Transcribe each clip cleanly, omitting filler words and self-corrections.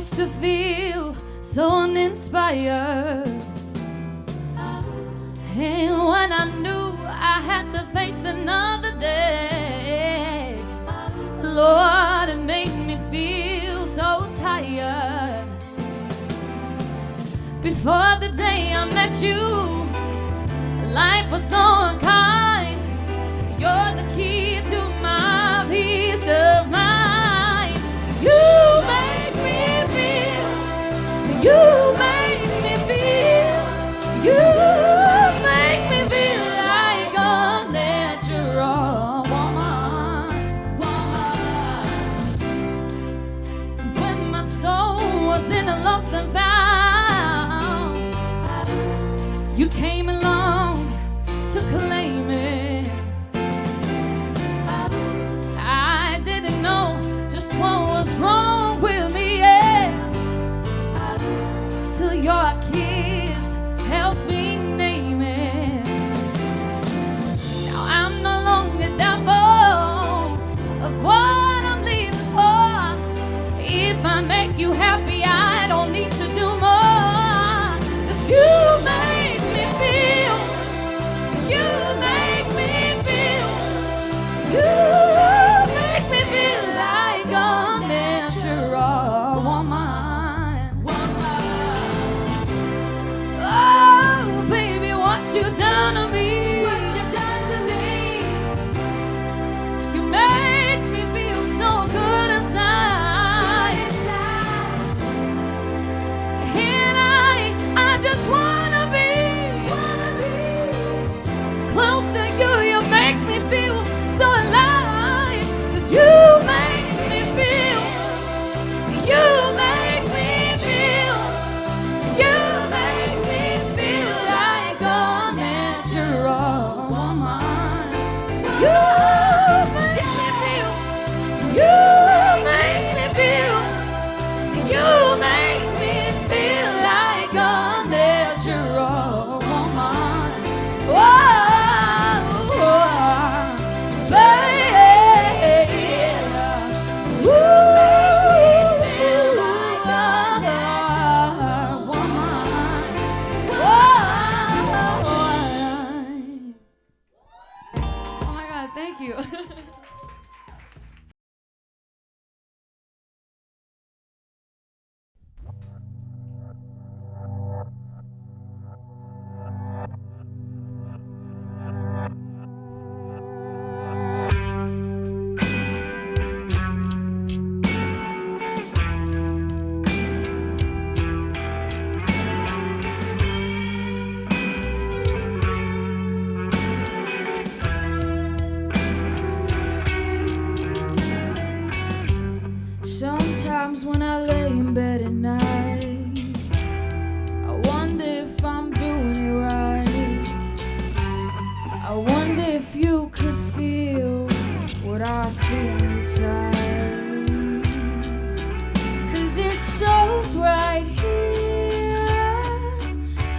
used to feel so uninspired, and when I knew I had to face another day, Lord, it made me feel so tired. Before the day I met you, life was so unkind. You're the key to my peace of mind. You make me feel, you make me feel, you make me feel like a natural woman. When my soul was in a lost and found, you came along to claim it. I didn't know just what was wrong with me, yeah, till your kiss helped me name it. Now I'm no longer doubtful of what I'm living for. If I make you happy, I don't need to do more. 'Cause you make me feel, you make me feel, you make me feel like a natural woman. Oh, baby, what you done to me? What you done to me? You make me feel so good inside. And I just wanna be close to you. You make me feel so alive. 'Cause you make me feel, you make me feel, you make me feel like a natural woman. You make me feel, you make me feel, you make me feel like a natural woman. Whoa, baby, ooh, feel like a natural woman. Whoa. Oh my God, thank you. Sometimes when I lay in bed at night, I wonder if I'm doing it right. I wonder if you could feel what I feel inside. 'Cause it's so bright here,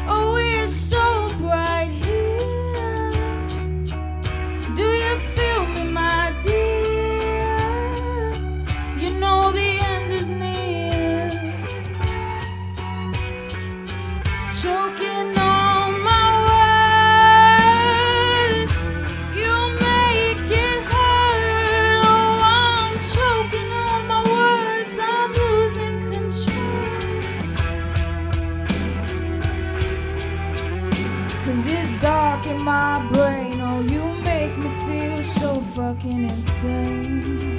oh, it's so bright here. Do you feel me, my dear? You know the end is near. Choking on my words, you make it hurt. Oh, I'm choking on my words, I'm losing control. 'Cause it's dark in my brain, oh, you make me feel so fucking insane.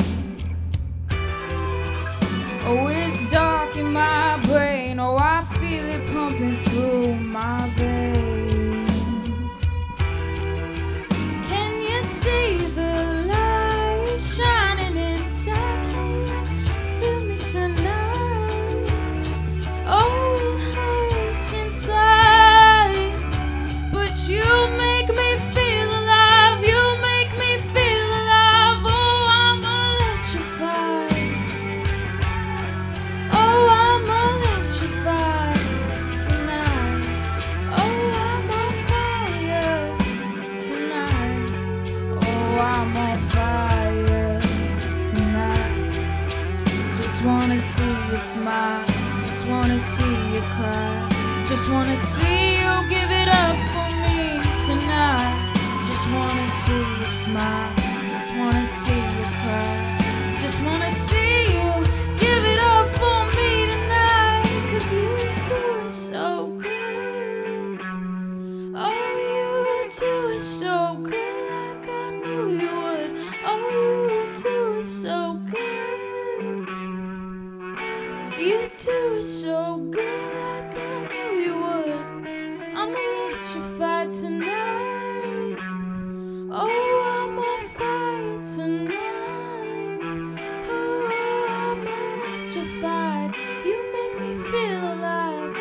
Oh, it's dark in my brain, oh, I feel it pumping through my veins. Can you see the light shining inside? Can you feel me tonight? Oh, it hurts inside, but you make me feel alive. You make me feel alive. Oh, I'm electrified. Oh, I'm electrified tonight. Oh, I'm on fire tonight. Oh, I'm on fire tonight. Just wanna see you smile. just wanna see you cry. Just wanna see you give it up for me tonight. Just wanna see you smile. Just wanna see you cry. Just wanna see you give it up for me tonight. 'Cause you two are so good. Oh, you two are so good, like I knew you would. Oh, you two are so good. You two are so good, like I knew you would. I'm electrified tonight. Oh, I'm on fire tonight. Oh, I'm electrified. You make me feel alive.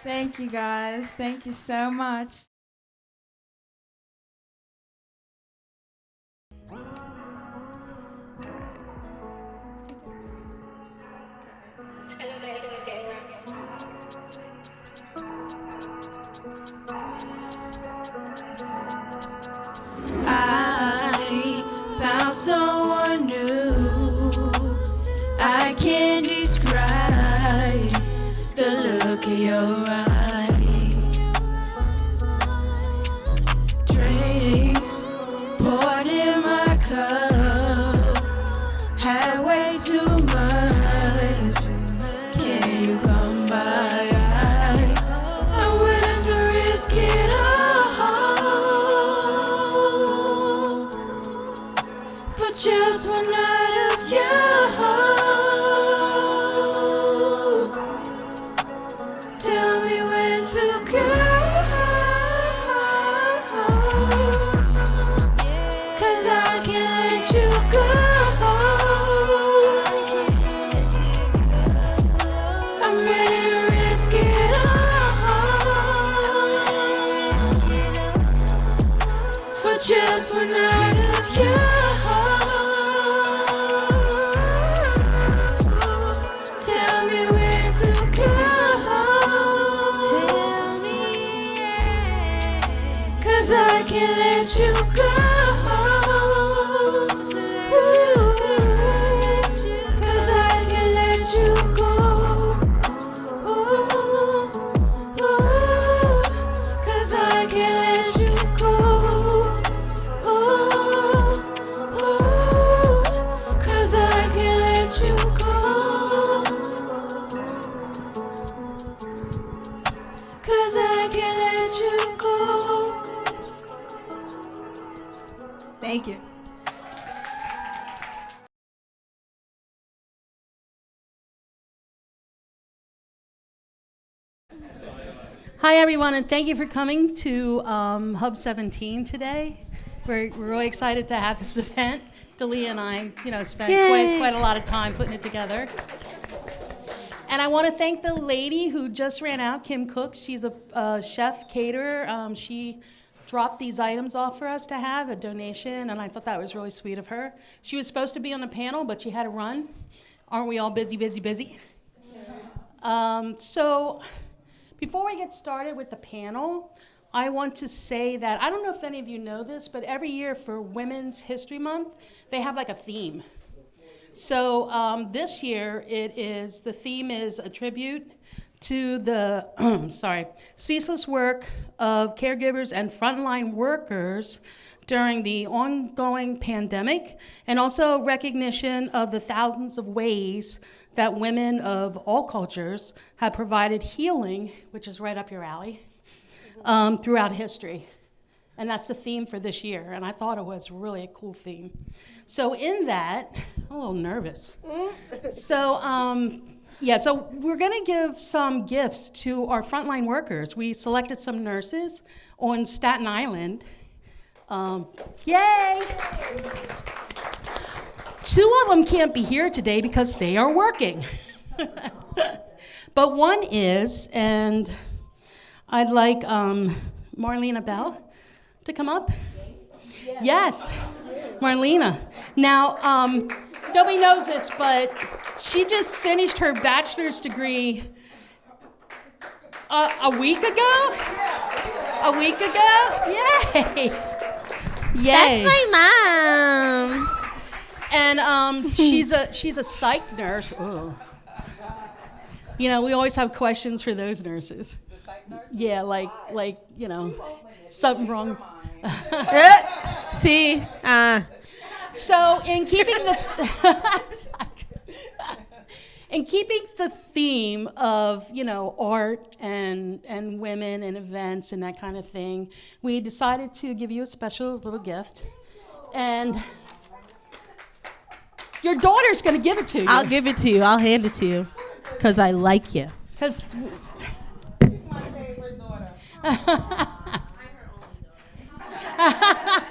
Thank you, guys. Thank you so much. I found someone new. I can't describe the look in your eyes. Drink poured in my cup, had way too much. Can you come by? I'm willing to risk it all for just one night of you. Tell me when to go, 'cause I can't let you go. I'm ready to risk it all for just one night of you. Tell me when to go. Tell me, 'cause I can't let you go. 'Cause I can't let you go. 'Cause I can't let you go. 'Cause I can't let you go. 'Cause I can't let you go. Thank you. Hi, everyone, and thank you for coming to Hub 17 today. We're really excited to have this event. Dalia and I, spent quite a lot of time putting it together. And I want to thank the lady who just ran out, Kim Cook. She's a chef caterer. She dropped these items off for us to have, a donation, and I thought that was really sweet of her. She was supposed to be on the panel, but she had to run. Aren't we all busy, busy, busy? So before we get started with the panel, I want to say that, I don't know if any of you know this, but every year for Women's History Month, they have like a theme. So this year, the theme is a tribute to the ceaseless work of caregivers and frontline workers during the ongoing pandemic, and also recognition of the thousands of ways that women of all cultures have provided healing, which is right up your alley, throughout history. And that's the theme for this year, and I thought it was really a cool theme. So in that, I'm a little nervous. So we're gonna give some gifts to our frontline workers. We selected some nurses on Staten Island. Yay! 2 of them can't be here today because they are working. But one is, and I'd like Marlena Bell to come up. Yes, Marlena. Now, nobody knows this, but she just finished her bachelor's degree a week ago. A week ago? Yay! Yay! That's my mom. And she's a psych nurse. Ooh. You know, we always have questions for those nurses. The psych nurse? Yeah, like you know, something wrong. See? So in keeping the theme of, you know, art and women and events and that kind of thing, we decided to give you a special little gift. And your daughter's going to give it to you. I'll give it to you. I'll hand it to you. Because I like you. Because She's my favorite daughter. I'm her only daughter.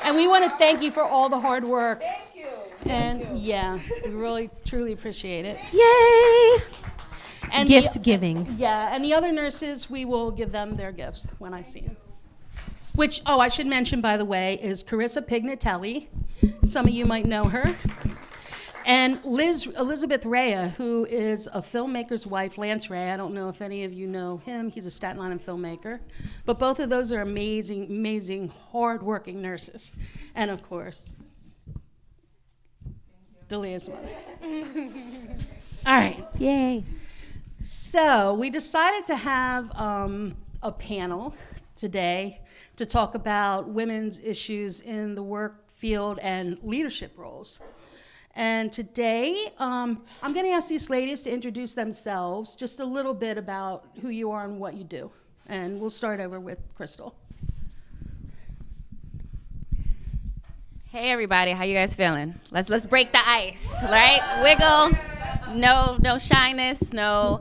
And we want to thank you for all the hard work. Thank you. And yeah, we really, truly appreciate it. Yay! And Gift giving. Yeah, and the other nurses, we will give them their gifts when I see them. Which, oh, I should mention, by the way, is Carissa Pignatelli. Some of you might know her. And Elizabeth Rea, who is a filmmaker's wife, Lance Rea. I don't know if any of you know him. He's a Staten Island filmmaker. But both of those are amazing, amazing, hard-working nurses. And, of course, Delia's mother. All right. Yay. So we decided to have a panel today to talk about women's issues in the work field and leadership roles. And today, I'm going to ask these ladies to introduce themselves, just a little bit about who you are and what you do. And we'll start over with Crystal. Hey everybody, how you guys feeling? Let's break the ice, right? Wiggle. No shyness, no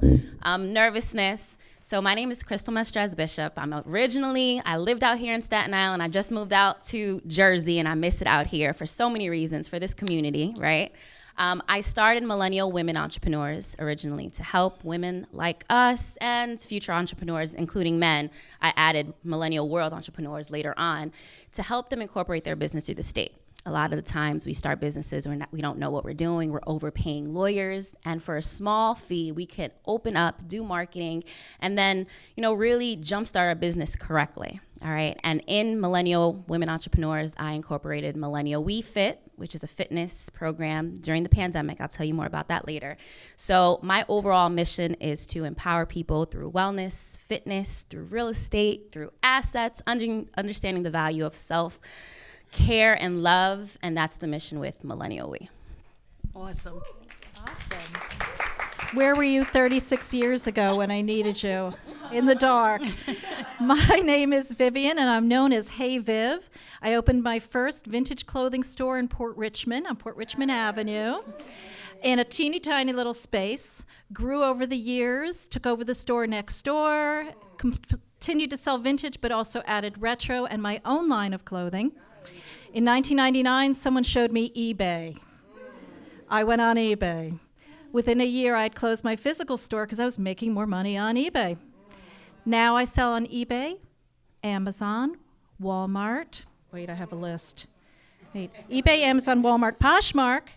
nervousness. So my name is Crystal Mestrez Bishop. I lived out here in Staten Island. I just moved out to Jersey, and I miss it out here for so many reasons, for this community, right? I started Millennial Women Entrepreneurs originally to help women like us and future entrepreneurs, including men. I added Millennial World Entrepreneurs later on to help them incorporate their business through the state. A lot of the times we start businesses, we don't know what we're doing, we're overpaying lawyers, and for a small fee, we can open up, do marketing, and then, really jumpstart our business correctly, all right? And in Millennial Women Entrepreneurs, I incorporated Millennial We Fit, which is a fitness program during the pandemic. I'll tell you more about that later. So my overall mission is to empower people through wellness, fitness, through real estate, through assets, understanding the value of self-care and love, and that's the mission with Millennial We. Awesome. Where were you 36 years ago when I needed you? In the dark. My name is Vivian, and I'm known as Hey Viv. I opened my first vintage clothing store in Port Richmond, on Port Richmond Avenue, in a teeny tiny little space. Grew over the years, took over the store next door, continued to sell vintage, but also added retro and my own line of clothing. In 1999, someone showed me eBay. I went on eBay. Within a year, I'd closed my physical store because I was making more money on eBay. Now I sell on eBay, Amazon, Walmart. Wait, I have a list. Wait, eBay, Amazon, Walmart, Poshmark,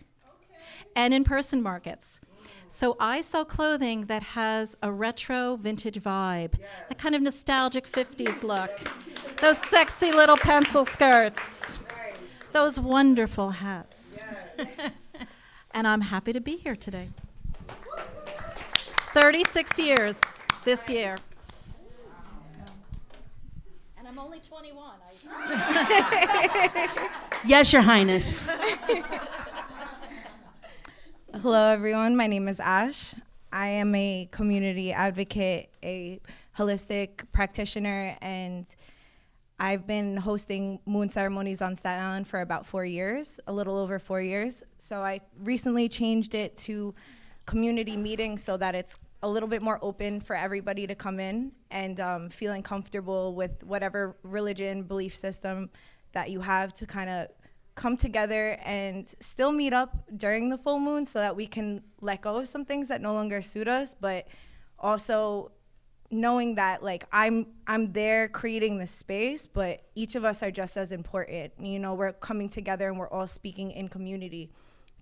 and in-person markets. So I sell clothing that has a retro vintage vibe, a kind of nostalgic 50s look. Those sexy little pencil skirts. Those wonderful hats. And I'm happy to be here today. 36 years this year. And I'm only 21. Yes, Your Highness. Hello, everyone. My name is Ash. I am a community advocate, a holistic practitioner, and I've been hosting moon ceremonies on Staten Island for about 4 years, a little over 4 years. So I recently changed it to community meetings so that it's a little bit more open for everybody to come in and feeling comfortable with whatever religion, belief system that you have to kind of come together and still meet up during the full moon so that we can let go of some things that no longer suit us, but also knowing that I'm there creating the space, but each of us are just as important. We're coming together and we're all speaking in community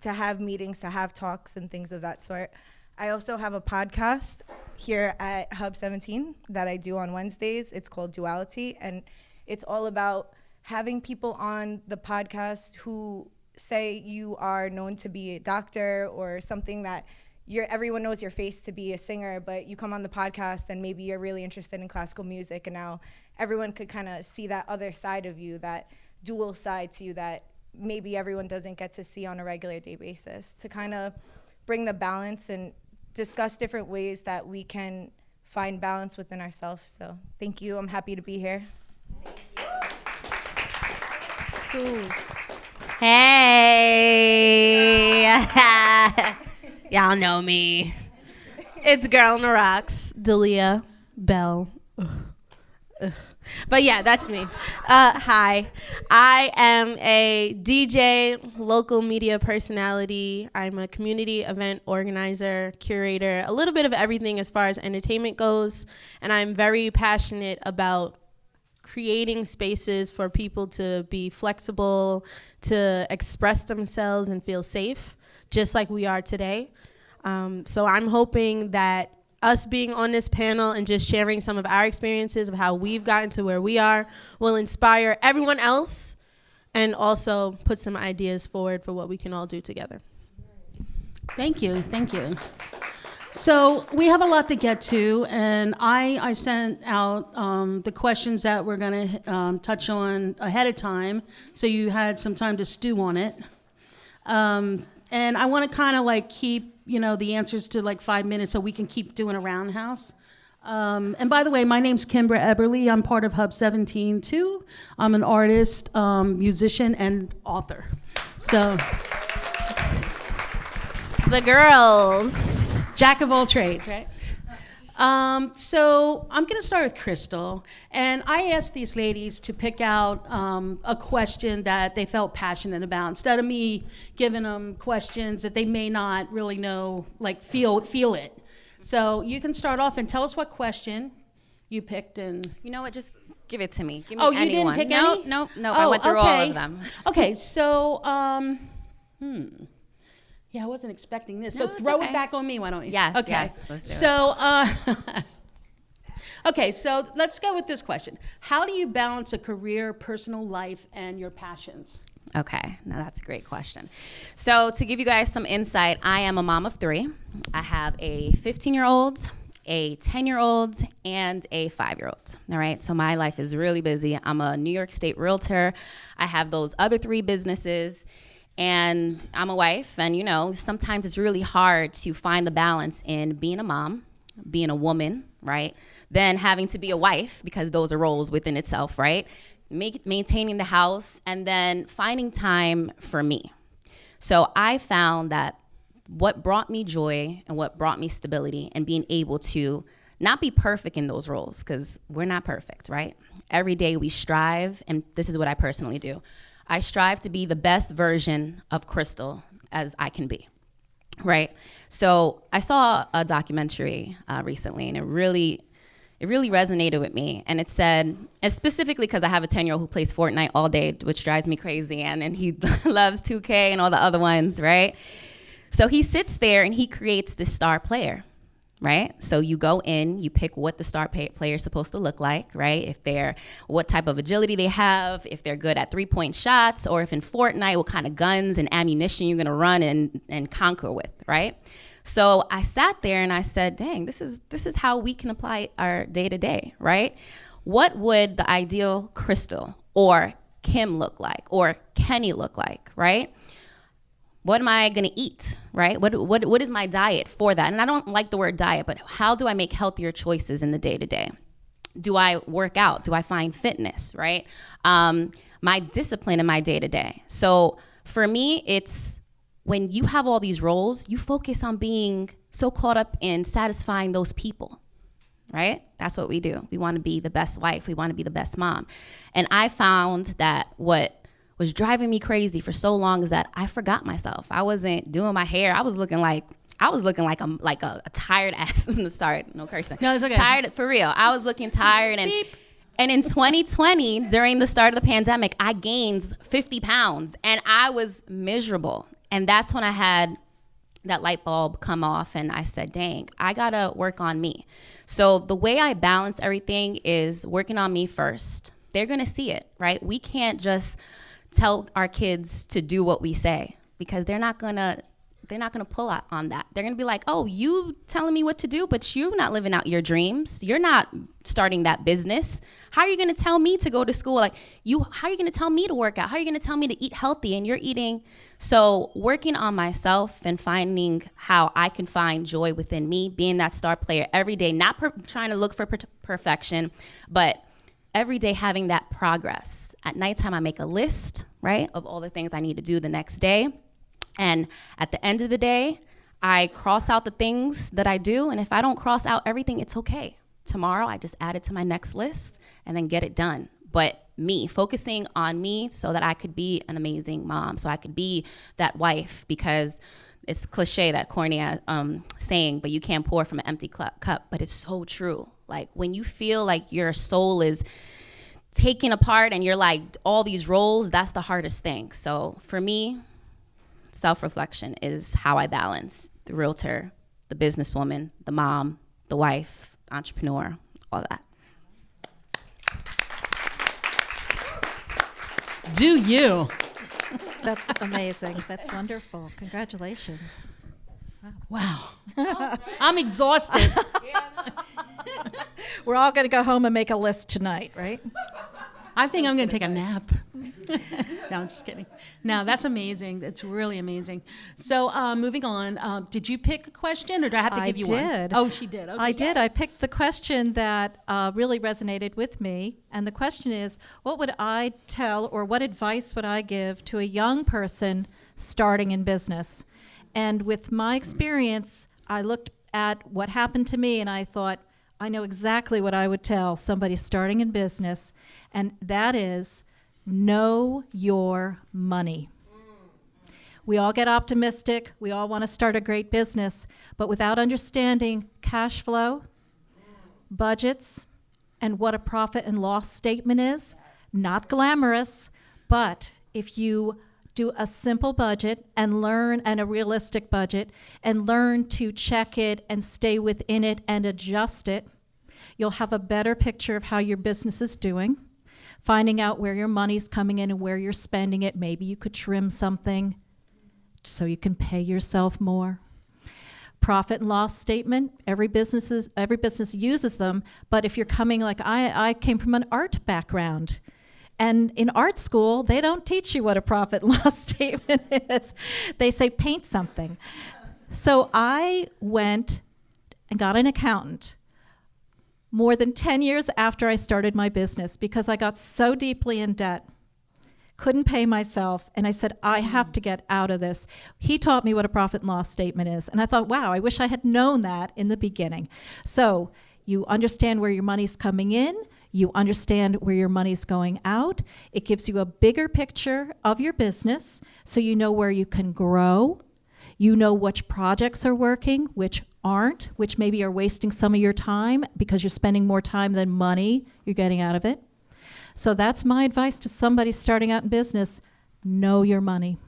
to have meetings, to have talks and things of that sort. I also have a podcast here at Hub 17 that I do on Wednesdays. It's called Duality, and it's all about having people on the podcast who say you are known to be a doctor or something that everyone knows your face to be a singer, but you come on the podcast and maybe you're really interested in classical music, and now everyone could kind of see that other side of you, that dual side to you that maybe everyone doesn't get to see on a regular day basis, to kind of bring the balance and discuss different ways that we can find balance within ourselves. So thank you. I'm happy to be here. Cool. Hey. Y'all know me. It's Girl in the Rocks, Dalia Bell. But yeah, that's me. Hi. I am a DJ, local media personality. I'm a community event organizer, curator, a little bit of everything as far as entertainment goes. And I'm very passionate about creating spaces for people to be flexible, to express themselves and feel safe, just like we are today. So I'm hoping that us being on this panel and just sharing some of our experiences of how we've gotten to where we are will inspire everyone else and also put some ideas forward for what we can all do together. Thank you, thank you. So we have a lot to get to, and I sent out the questions that we're going to touch on ahead of time, so you had some time to stew on it. And I want to kind of like keep, the answers to like 5 minutes so we can keep doing a roundhouse. And by the way, my name's Kimbra Eberly. I'm part of Hub 17 too. I'm an artist, musician, and author. So The girls. Jack of all trades, right? So I'm going to start with Crystal. And I asked these ladies to pick out a question that they felt passionate about, instead of me giving them questions that they may not really know, like feel it. So you can start off and tell us what question you picked. And You know what? Just give it to me. Give me oh, anyone. you didn't pick no, any? No. Oh, I went through okay. all of them. Okay, so yeah, I wasn't expecting this. No, So it's throw okay. it back on me, why don't you? Yes, Okay. yes, let's do it. So, okay, so let's go with this question. How do you balance a career, personal life, and your passions? Okay, now that's a great question. So to give you guys some insight, I am a mom of 3. I have a 15-year-old, a 10-year-old, and a 5-year-old. All right, so my life is really busy. I'm a New York State realtor. I have those other 3 businesses. And I'm a wife, and sometimes it's really hard to find the balance in being a mom, being a woman, right? Then having to be a wife, because those are roles within itself, right? Maintaining the house, and then finding time for me. So I found that what brought me joy and what brought me stability and being able to not be perfect in those roles, because we're not perfect, right? Every day we strive, and this is what I personally do. I strive to be the best version of Crystal as I can be, right? So I saw a documentary recently, and it really resonated with me. And it said, and specifically because I have a 10-year-old who plays Fortnite all day, which drives me crazy, and he loves 2K and all the other ones, right? So he sits there and he creates this star player, right? So you go in, you pick what the star player is supposed to look like, right? What type of agility they have, if they're good at 3-point shots, or if in Fortnite, what kind of guns and ammunition you're gonna run and conquer with, right? So I sat there and I said, dang, this is how we can apply our day-to-day, right? What would the ideal Crystal or Kim look like, or Kenny look like, right? What am I gonna eat, right? What is my diet for that? And I don't like the word diet, but how do I make healthier choices in the day-to-day? Do I work out? Do I find fitness, right? My discipline in my day-to-day. So for me, it's when you have all these roles, you focus on being so caught up in satisfying those people, right? That's what we do. We wanna be the best wife. We wanna be the best mom. And I found that what was driving me crazy for so long is that I forgot myself. I wasn't doing my hair. I was looking like a tired ass in the start. No cursing. No, it's okay. Tired for real. I was looking tired, and in 2020, during the start of the pandemic, I gained 50 pounds and I was miserable. And that's when I had that light bulb come off, and I said, dang, I gotta work on me. So the way I balance everything is working on me first. They're gonna see it, right? We can't just tell our kids to do what we say, because they're not gonna pull out on that. They're gonna be like, oh, you telling me what to do, but you're not living out your dreams. You're not starting that business. How are you gonna tell me to go to school? How are you gonna tell me to work out? How are you gonna tell me to eat healthy and you're eating? So working on myself and finding how I can find joy within me, being that star player every day, not trying to look for perfection, but every day having that progress. At nighttime, I make a list, right, of all the things I need to do the next day. And at the end of the day, I cross out the things that I do. And if I don't cross out everything, it's okay. Tomorrow, I just add it to my next list and then get it done. But me, focusing on me so that I could be an amazing mom, so I could be that wife, because it's cliche, that corny saying, but you can't pour from an empty cup. But it's so true. Like when you feel like your soul is taken apart and you're like all these roles, that's the hardest thing. So for me, self-reflection is how I balance the realtor, the businesswoman, the mom, the wife, the entrepreneur, all that. Do you? That's amazing. That's wonderful. Congratulations. Wow. I'm exhausted. We're all going to go home and make a list tonight, right? I think I'm going to take a nap. No, I'm just kidding. No, that's amazing. That's really amazing. So moving on, did you pick a question, or do I have to give you one? I did. Oh, she did. Okay, I did. I picked the question that really resonated with me. And the question is, what would I tell, or what advice would I give to a young person starting in business? And with my experience, I looked at what happened to me and I thought, I know exactly what I would tell somebody starting in business, and that is, know your money. We all get optimistic. We all want to start a great business, but without understanding cash flow, budgets, and what a profit and loss statement is, not glamorous, but if you do a simple budget and a realistic budget, and learn to check it and stay within it and adjust it, you'll have a better picture of how your business is doing, finding out where your money's coming in and where you're spending it. Maybe you could trim something so you can pay yourself more. Profit and loss statement, every business uses them, but if you're coming, like I came from an art background, and in art school, they don't teach you what a profit and loss statement is. They say paint something. So I went and got an accountant more than 10 years after I started my business, because I got so deeply in debt, couldn't pay myself, and I said, I have to get out of this. He taught me what a profit and loss statement is, and I thought, wow, I wish I had known that in the beginning. So you understand where your money's coming in, you understand where your money's going out. It gives you a bigger picture of your business, so you know where you can grow. You know which projects are working, which aren't, which maybe are wasting some of your time because you're spending more time than money you're getting out of it. So that's my advice to somebody starting out in business. Know your money.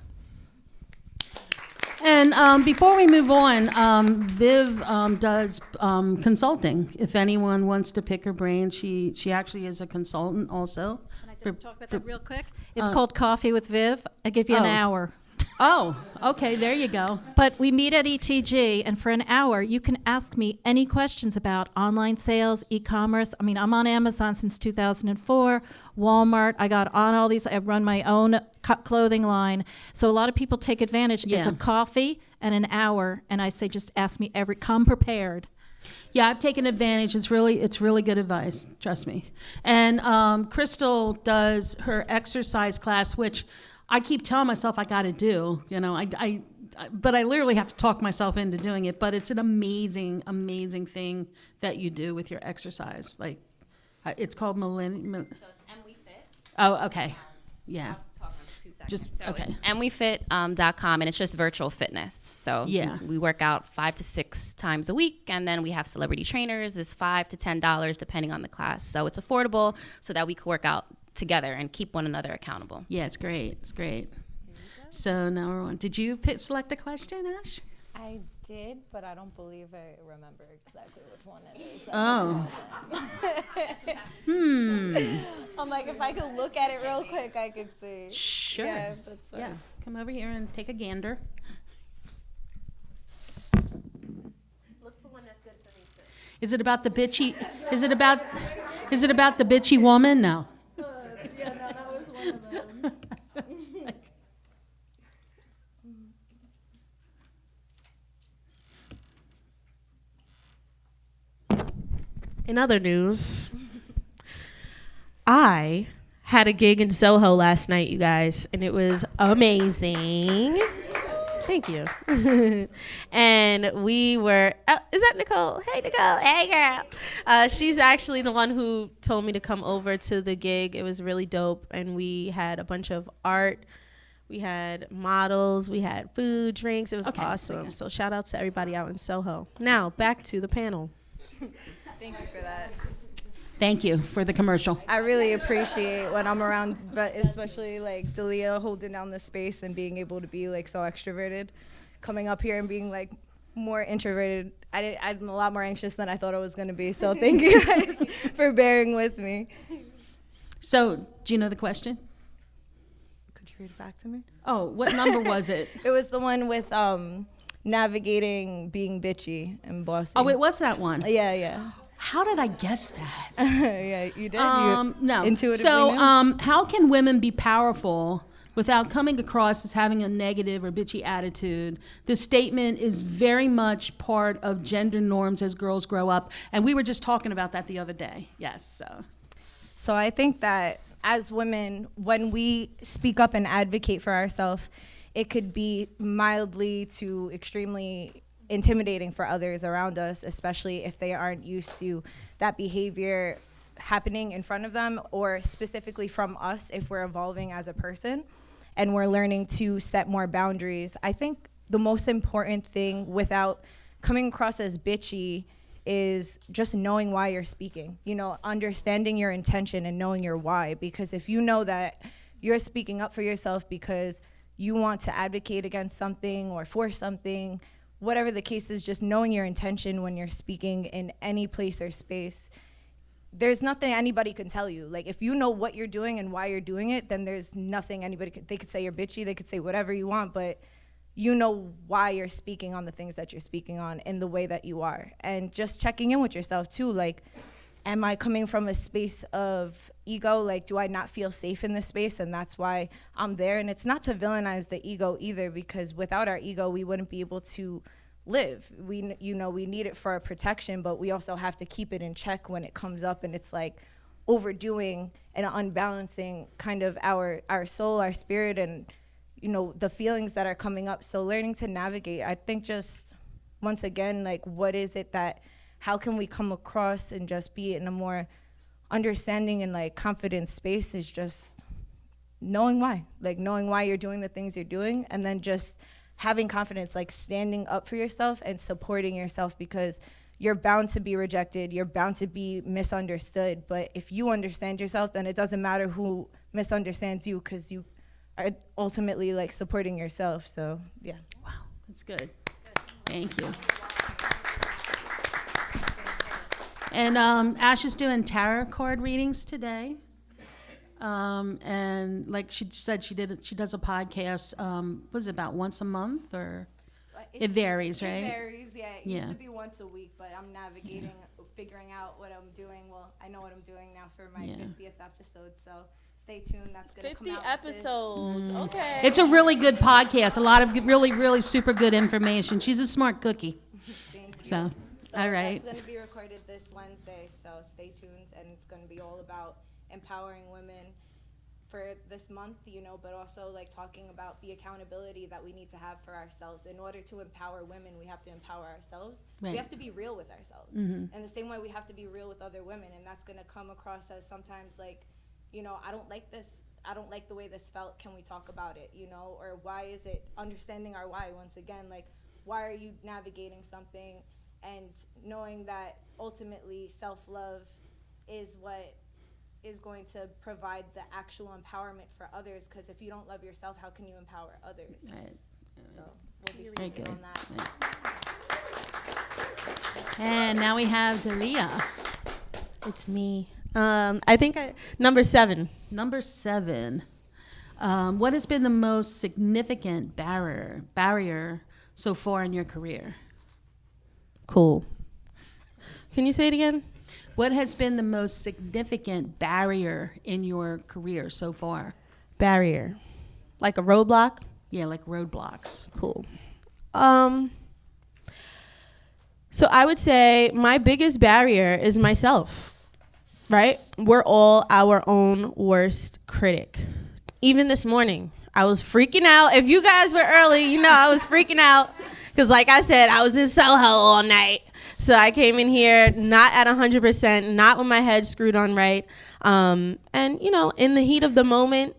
And before we move on, Viv does consulting. If anyone wants to pick her brain, she actually is a consultant also. Can I just talk about that real quick? It's called Coffee with Viv. I give you an hour. Oh, okay, there you go. But we meet at ETG, and for an hour, you can ask me any questions about online sales, e-commerce. I mean, I'm on Amazon since 2004, Walmart. I got on all these. I run my own clothing line. So a lot of people take advantage. Yeah. It's a coffee and an hour, and I say just ask me come prepared. Yeah, I've taken advantage. It's really good advice. Trust me. And Crystal does her exercise class, which I keep telling myself I got to do, but I literally have to talk myself into doing it. But it's an amazing, amazing thing that you do with your exercise. Like, it's called Millennium. So it's MWeFit. Oh, okay. Yeah. I'll talk in 2 seconds. Just, okay. It's MWeFit.com, and it's just virtual fitness. So yeah, we work out 5 to 6 times a week, and then we have celebrity trainers. It's $5 to $10 depending on the class. So it's affordable, so that we can work out together and keep one another accountable. Yeah, it's great. It's great. So now we're on. Did you select a question, Ash? I did, but I don't believe I remember exactly which one it is. Oh. I'm like, if I could look at it real quick, I could see. Sure. Yeah, that's Yeah. Come over here and take a gander. Look for one that's good for me too. Is it about the bitchy? Is it about the bitchy woman? No. Yeah, no, that was one of them. In other news, I had a gig in Soho last night, you guys, and it was amazing. Thank you. And we were, is that Nicole? Hey, Nicole. Hey, girl. She's actually the one who told me to come over to the gig. It was really dope. And we had a bunch of art. We had models. We had food, drinks. It was awesome. So shout out to everybody out in Soho. Now, back to the panel. Thank you for that. Thank you for the commercial. I really appreciate when I'm around, but especially like Dalia holding down the space and being able to be like so extroverted. Coming up here and being like more introverted, I'm a lot more anxious than I thought I was going to be. So thank you guys for bearing with me. So, do you know the question? Could you read it back to me? Oh, what number was it? It was the one with navigating being bitchy and bossy. Oh, wait, what's that one? Yeah. How did I guess that? Yeah, you did. No. Intuitively So, knew? how can women be powerful without coming across as having a negative or bitchy attitude? This statement is very much part of gender norms as girls grow up, and we were just talking about that the other day. Yes. So I think that as women, when we speak up and advocate for ourselves, it could be mildly to extremely intimidating for others around us, especially if they aren't used to that behavior happening in front of them, or specifically from us if we're evolving as a person and we're learning to set more boundaries. I think the most important thing without coming across as bitchy is just knowing why you're speaking, understanding your intention and knowing your why. Because if you know that you're speaking up for yourself because you want to advocate against something or for something, whatever the case is, just knowing your intention when you're speaking in any place or space, there's nothing anybody can tell you. Like, if you know what you're doing and why you're doing it, then there's nothing they could say you're bitchy, they could say whatever you want, but you know why you're speaking on the things that you're speaking on in the way that you are. And just checking in with yourself too, like, am I coming from a space of ego? Like, do I not feel safe in this space and that's why I'm there? And it's not to villainize the ego either, because without our ego, we wouldn't be able to live. We need it for our protection, but we also have to keep it in check when it comes up and it's like overdoing and unbalancing kind of our soul, our spirit, and the feelings that are coming up. So learning to navigate, I think, just once again, like, what is it that, how can we come across and just be in a more understanding and like confident space, is just knowing why you're doing the things you're doing, and then just having confidence, like standing up for yourself and supporting yourself, because you're bound to be rejected, you're bound to be misunderstood. But if you understand yourself, then it doesn't matter who misunderstands you, because you are ultimately like supporting yourself. So yeah. Wow, that's good. Thank you. And Ash is doing tarot card readings today. And like she said, she does a podcast. Was it about once a month, or it varies, right? It varies, yeah. It Yeah. used to be once a week, but I'm navigating, figuring out what I'm doing. Well, I know what I'm doing now for my 50th episode, so stay tuned. That's going to come 50 out. episodes. Okay. It's a really good podcast. A lot of really, really super good information. She's a smart cookie. Thank you. So, all right. That's going to be recorded this Wednesday, so stay tuned, and it's going to be all about empowering women for this month, but also like talking about the accountability that we need to have for ourselves. In order to empower women, we have to empower ourselves. Right. We have to be real with ourselves. Mm-hmm. And the same way we have to be real with other women, and that's going to come across as sometimes like, I don't like this, I don't like the way this felt, can we talk about it, or why is it, understanding our why once again, like, why are you navigating something, and knowing that ultimately self-love is what is going to provide the actual empowerment for others, because if you don't love yourself, how can you empower others? Right. So we'll be Very speaking good. on that. Right. And now we have Dalia. It's me. I think number 7. Number 7. What has been the most significant barrier so far in your career? Cool. Can you say it again? What has been the most significant barrier in your career so far? Barrier. Like a roadblock? Yeah, like roadblocks. Cool. So I would say my biggest barrier is myself, right? We're all our own worst critic. Even this morning, I was freaking out. If you guys were early, you know I was freaking out because like I said, I was in Soho all night. So I came in here not at 100%, not with my head screwed on right. And, you know, in the heat of the moment,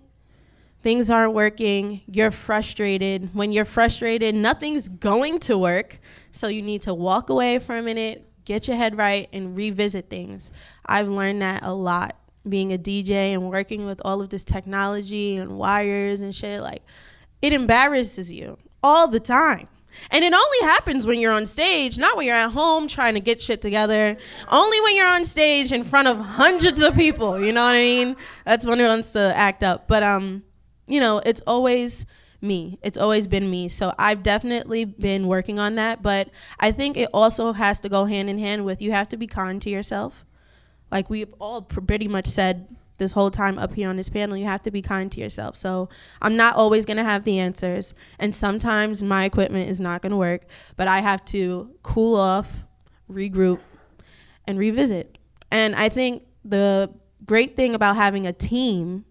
things aren't working. You're frustrated. When you're frustrated, nothing's going to work. So you need to walk away for a minute, get your head right, and revisit things. I've learned that a lot being a DJ and working with all of this technology and wires and shit. Like, it embarrasses you all the time. And it only happens when you're on stage, not when you're at home trying to get shit together. Only when you're on stage in front of hundreds of people, you know what I mean? That's when it wants to act up. But, you know, it's always me. It's always been me. So I've definitely been working on that. But I think it also has to go hand in hand with you have to be kind to yourself. Like we've all pretty much said this whole time up here on this panel, you have to be kind to yourself. So I'm not always going to have the answers. And sometimes my equipment is not going to work. But I have to cool off, regroup, and revisit. And I think the great thing about having a team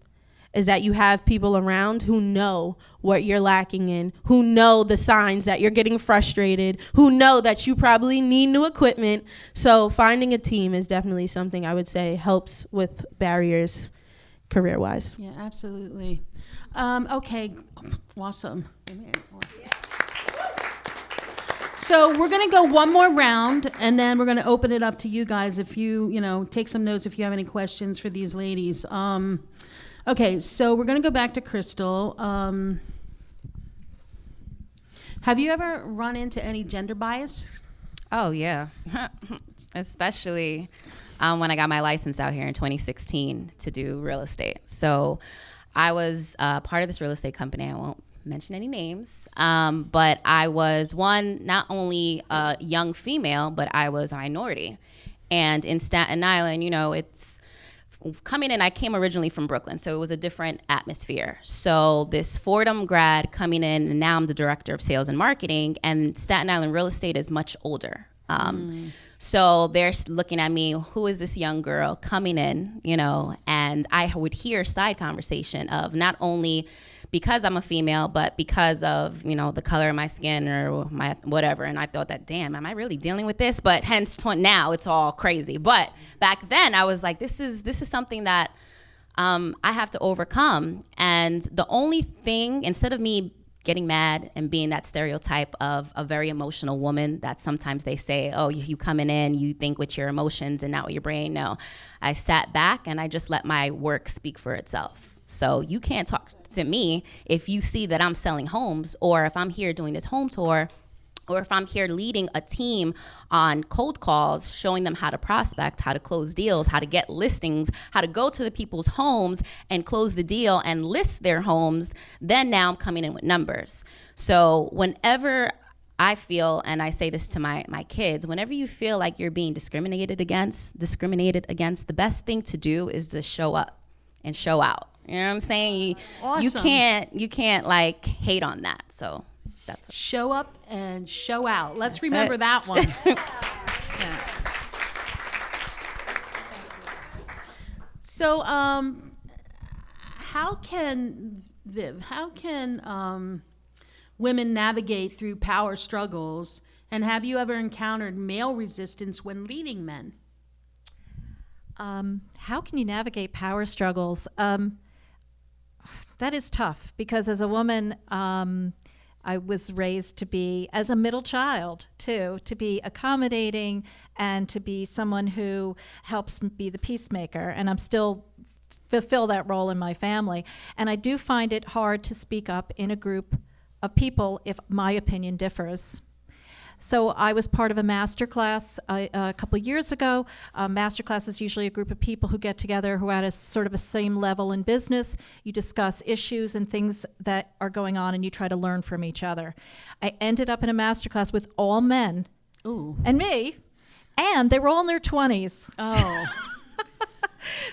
is that you have people around who know what you're lacking in, who know the signs that you're getting frustrated, who know that you probably need new equipment. So finding a team is definitely something I would say helps with barriers career-wise. Yeah, absolutely. Okay, awesome. So we're going to go one more round, and then we're going to open it up to you guys if you know, take some notes if you have any questions for these ladies. Okay, so we're going to go back to Crystal. Have you ever run into any gender bias? Oh, yeah. Especially when I got my license out here in 2016 to do real estate. So I was part of this real estate company. I won't mention any names, but I was not only a young female, but I was a minority. And in Staten Island, you know, it's coming in, I came originally from Brooklyn, so it was a different atmosphere. So this Fordham grad coming in, and now I'm the director of sales and marketing, and Staten Island real estate is much older. So they're looking at me, who is this young girl coming in, you know, and I would hear side conversation of not only because I'm a female, but because of, you know, the color of my skin or my whatever. And I thought that, damn, am I really dealing with this? But hence now it's all crazy. But back then I was like, this is something that I have to overcome. And the only thing, instead of me getting mad and being that stereotype of a very emotional woman that sometimes they say, oh, you coming in, you think with your emotions and not with your brain. No, I sat back and I just let my work speak for itself. So you can't talk to me if you see that I'm selling homes, or if I'm here doing this home tour, or if I'm here leading a team on cold calls, showing them how to prospect, how to close deals, how to get listings, how to go to the people's homes and close the deal and list their homes, then now I'm coming in with numbers. So whenever I feel, and I say this to my kids, whenever you feel like you're being discriminated against, the best thing to do is to show up and show out. You know what I'm saying? Awesome. You can't like hate on that. So that's what. Show up and show out. Let's remember that one. Yeah. So, how can women navigate through power struggles? And have you ever encountered male resistance when leading men? How can you navigate power struggles? That is tough because as a woman, I was raised to be, as a middle child too, to be accommodating and to be someone who helps be the peacemaker. And I'm still fulfill that role in my family. And I do find it hard to speak up in a group of people if my opinion differs. So I was part of a master class a couple years ago. Master class is usually a group of people who get together who are at a sort of a same level in business. You discuss issues and things that are going on, and you try to learn from each other. I ended up in a master class with all men. Ooh. And me, and they were all in their 20s. Oh.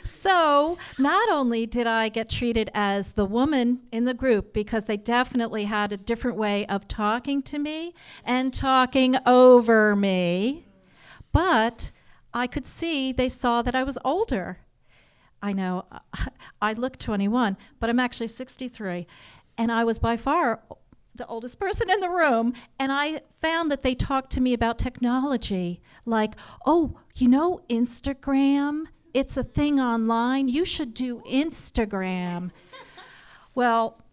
So not only did I get treated as the woman in the group, because they definitely had a different way of talking to me and talking over me, but I could see they saw that I was older. I know, I look 21, but I'm actually 63, and I was by far the oldest person in the room, and I found that they talked to me about technology, like, oh, you know, Instagram? It's a thing online. You should do Instagram. Well,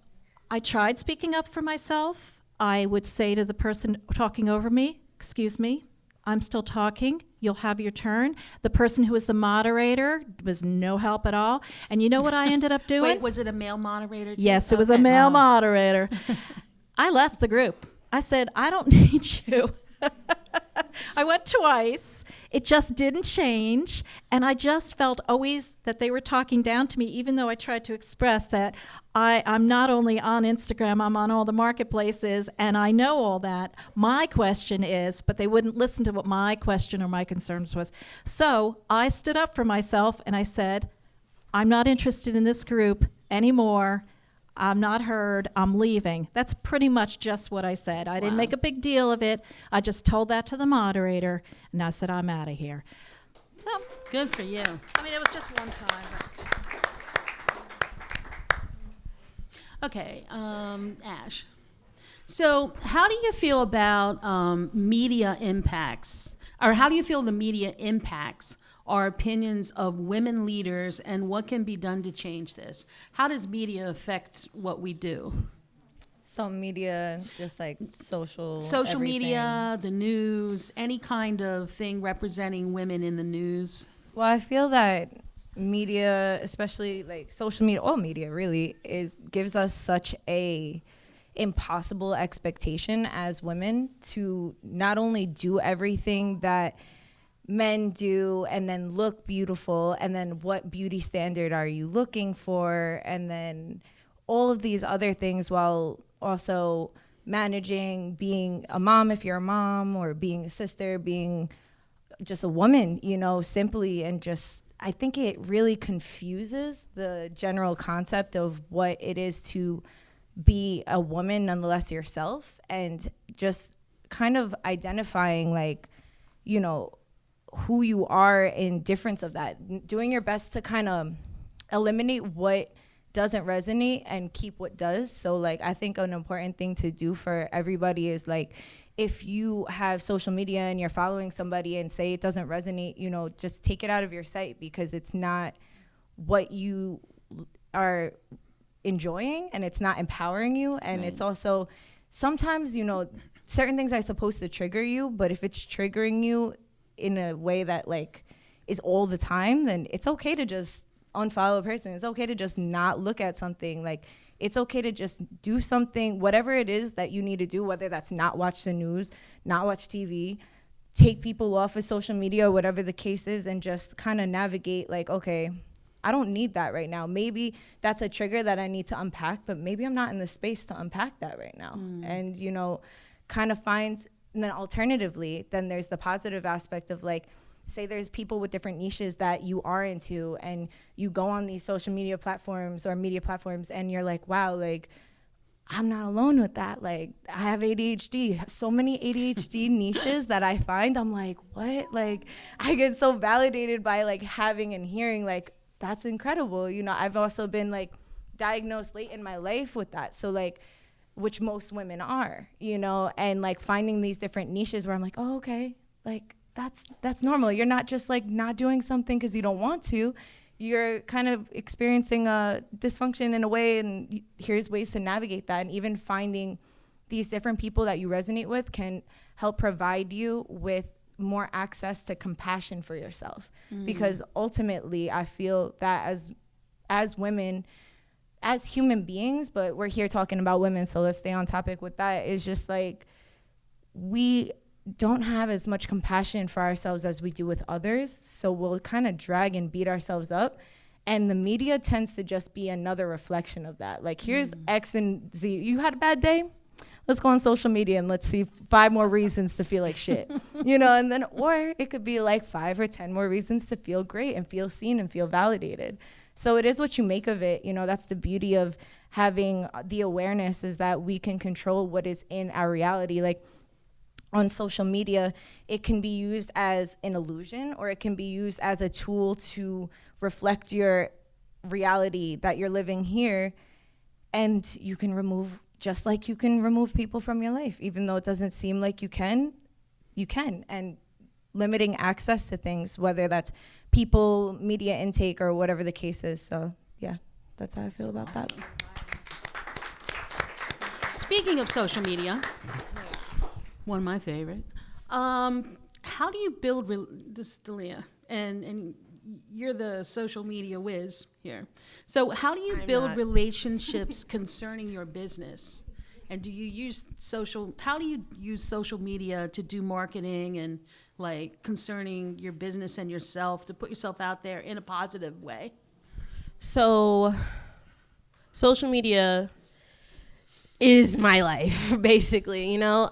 I tried speaking up for myself. I would say to the person talking over me, excuse me, I'm still talking. You'll have your turn. The person who was the moderator was no help at all. And you know what I ended up doing? Wait, was it a male moderator too? Yes, it was a male moderator. I left the group. I said, I don't need you. I went twice. It just didn't change. And I just felt always that they were talking down to me, even though I tried to express that I'm not only on Instagram, I'm on all the marketplaces, and I know all that. My question is, but they wouldn't listen to what my question or my concerns was. So I stood up for myself and I said, I'm not interested in this group anymore. I'm not heard, I'm leaving. That's pretty much just what I said. I didn't make a big deal of it. I just told that to the moderator, and I said, I'm out of here. So, Good for you. I mean, it was just one time. Okay, Ash. So how do you feel about media impacts, or how do you feel the media impacts our opinions of women leaders, and what can be done to change this? How does media affect what we do? So media, just like social Social everything. media, the news, any kind of thing representing women in the news. Well, I feel that media, especially like social media, all media really, gives us such a impossible expectation as women to not only do everything that men do and then look beautiful, and then what beauty standard are you looking for, and then all of these other things, while also managing being a mom if you're a mom, or being a sister, being just a woman, you know, simply. And just, I think it really confuses the general concept of what it is to be a woman nonetheless yourself, and just kind of identifying, like, you know, who you are in difference of that, doing your best to kind of eliminate what doesn't resonate and keep what does. So like, I think an important thing to do for everybody is, like, if you have social media and you're following somebody and say it doesn't resonate, you know, just take it out of your sight, because it's not what you are enjoying, and it's not empowering you. And Right. It's also, sometimes, you know, certain things are supposed to trigger you, but if it's triggering you in a way that like is all the time, then it's okay to just unfollow a person. It's okay to just not look at something. Like, it's okay to just do something, whatever it is that you need to do, whether that's not watch the news, not watch TV, take people off of social media, whatever the case is, and just kind of navigate, like, okay, I don't need that right now. Maybe that's a trigger that I need to unpack, but maybe I'm not in the space to unpack that right now. And, you know, kind of find. And then alternatively, then there's the positive aspect of, like, say there's people with different niches that you are into, and you go on these social media platforms or media platforms, and you're like, wow, like, I'm not alone with that. Like, I have ADHD. So many ADHD niches that I find, I'm like, what? Like, I get so validated by, like, having and hearing, like, that's incredible. You know, I've also been, like, diagnosed late in my life with that. So, like, which most women are, you know, and like finding these different niches where I'm like, oh, okay, like that's normal. You're not just like not doing something because you don't want to. You're kind of experiencing a dysfunction in a way, and here's ways to navigate that. And even finding these different people that you resonate with can help provide you with more access to compassion for yourself. Because ultimately, I feel that as women, as human beings, but we're here talking about women, so let's stay on topic with that, is just like, we don't have as much compassion for ourselves as we do with others. So we'll kind of drag and beat ourselves up. And the media tends to just be another reflection of that. Like, here's X and Z. You had a bad day? Let's go on social media and let's see 5 more reasons to feel like shit. You know, and then, or it could be like 5 or 10 more reasons to feel great and feel seen and feel validated. So it is what you make of it. You know, that's the beauty of having the awareness, is that we can control what is in our reality. Like, on social media, it can be used as an illusion, or it can be used as a tool to reflect your reality that you're living here. And you can remove, just like you can remove people from your life, even though it doesn't seem like you can. And limiting access to things, whether that's people, media intake, or whatever the case is. So yeah, that's how I feel about that. Speaking of social media, one of my favorite, how do you build, this is Dalia, and you're the social media whiz here. So how do you build relationships concerning your business? And do you use how do you use social media to do marketing and like concerning your business and yourself, to put yourself out there in a positive way? So social media is my life, basically, you know.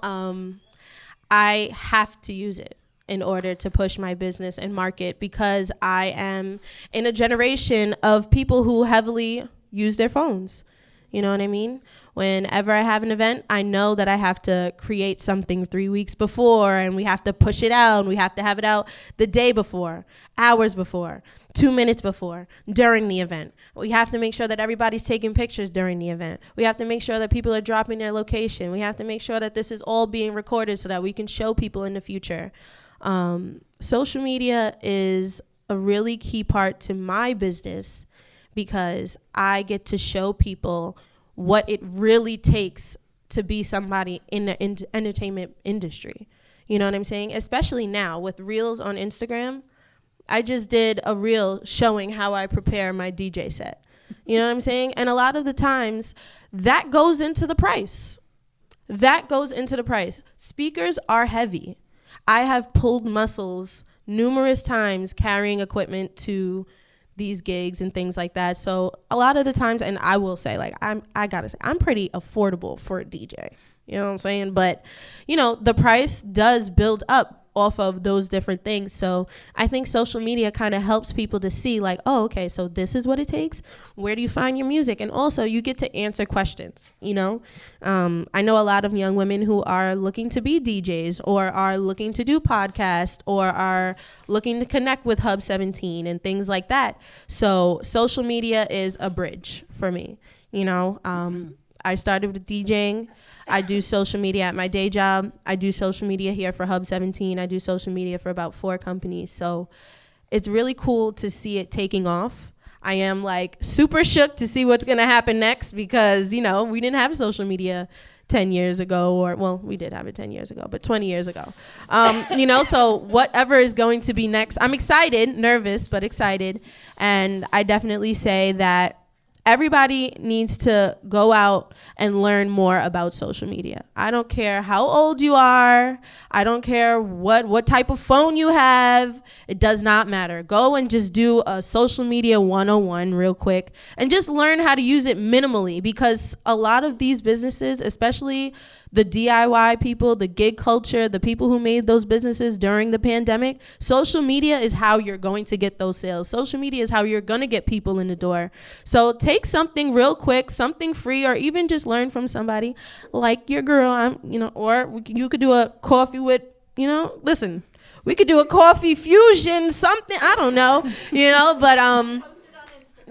I have to use it in order to push my business and market, because I am in a generation of people who heavily use their phones. You know what I mean? Whenever I have an event, I know that I have to create something 3 weeks before, and we have to push it out, and we have to have it out the day before, hours before, 2 minutes before, during the event. We have to make sure that everybody's taking pictures during the event. We have to make sure that people are dropping their location. We have to make sure that this is all being recorded so that we can show people in the future. Social media is a really key part to my business, because I get to show people what it really takes to be somebody in the entertainment industry. You know what I'm saying? Especially now with reels on Instagram. I just did a reel showing how I prepare my DJ set. You know what I'm saying? And a lot of the times that goes into the price. Speakers are heavy. I have pulled muscles numerous times carrying equipment to these gigs and things like that. So a lot of the times, and I will say, like, I gotta say, I'm pretty affordable for a DJ. You know what I'm saying? But, you know, the price does build up off of those different things. So I think social media kind of helps people to see, like, oh, okay, so this is what it takes. Where do you find your music? And also you get to answer questions, you know? I know a lot of young women who are looking to be DJs, or are looking to do podcasts, or are looking to connect with Hub 17 and things like that. So social media is a bridge for me, you know? I started with DJing. I do social media at my day job. I do social media here for Hub 17. I do social media for about 4 companies. So it's really cool to see it taking off. I am like super shook to see what's going to happen next, because, you know, we didn't have social media 10 years ago, or, well, we did have it 10 years ago, but 20 years ago. You know, so whatever is going to be next, I'm excited, nervous, but excited. And I definitely say that everybody needs to go out and learn more about social media. I don't care how old you are. I don't care what type of phone you have. It does not matter. Go and just do a social media 101 real quick and just learn how to use it minimally, because a lot of these businesses, especially the DIY people, the gig culture, the people who made those businesses during the pandemic, social media is how you're going to get those sales. Social media is how you're going to get people in the door. So take something real quick, something free, or even just learn from somebody like your girl, you know, or you could do a coffee with, you know, listen, we could do a coffee fusion, something, I don't know, you know, but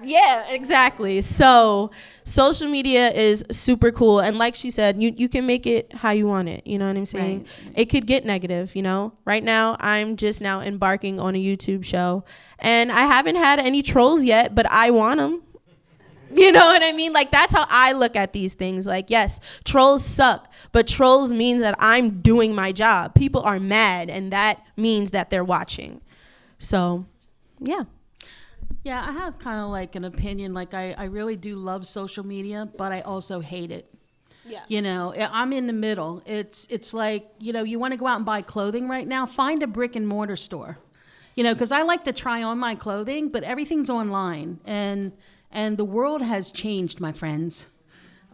yeah, exactly. So social media is super cool. And like she said, you can make it how you want it. You know what I'm saying? Right. It could get negative, you know. Right now, I'm just now embarking on a YouTube show. And I haven't had any trolls yet, but I want them. You know what I mean? Like, that's how I look at these things. Like, yes, trolls suck, but trolls means that I'm doing my job. People are mad, and that means that they're watching. So, yeah. Yeah, I have kind of like an opinion. Like, I really do love social media, but I also hate it. Yeah. You know, I'm in the middle. It's like, you know, you want to go out and buy clothing right now, find a brick and mortar store. You know, because I like to try on my clothing, but everything's online, and the world has changed, my friends.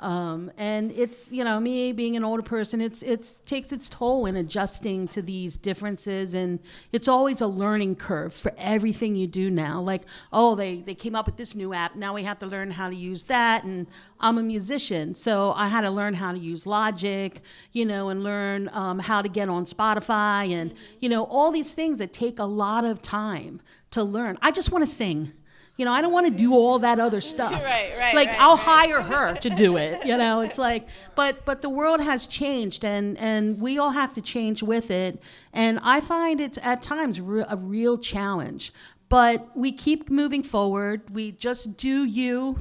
And it's, you know, me being an older person, it's takes its toll in adjusting to these differences, and it's always a learning curve for everything you do now. Like, oh, they came up with this new app, now we have to learn how to use that, and I'm a musician, so I had to learn how to use Logic, you know, and learn how to get on Spotify, and, you know, all these things that take a lot of time to learn. I just want to sing. You know, I don't want to do all that other stuff. Like, I'll hire her to do it. You know, it's like, but the world has changed, and we all have to change with it. And I find it's at times a real challenge. But we keep moving forward. We just do